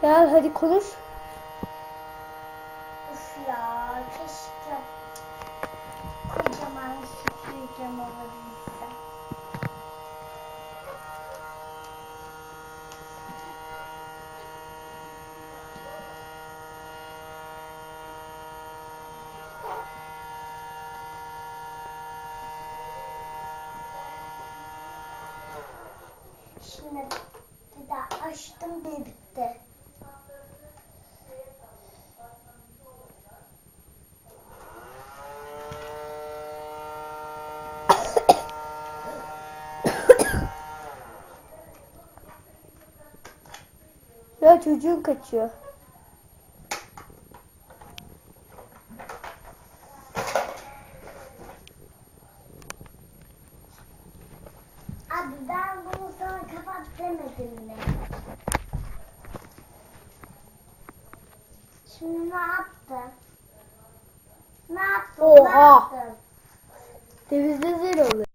Ya hadi konuş. Of ya, keşke kocaman süpürgem olabilse. Şimdi bir daha açtım diye bitti. Ya çocuğun kaçıyor. Abi ben bunu sana kapat demedim mi? Şimdi ne yaptın? Ne yaptın? Oha! Ne yaptın? Temizle oluyor.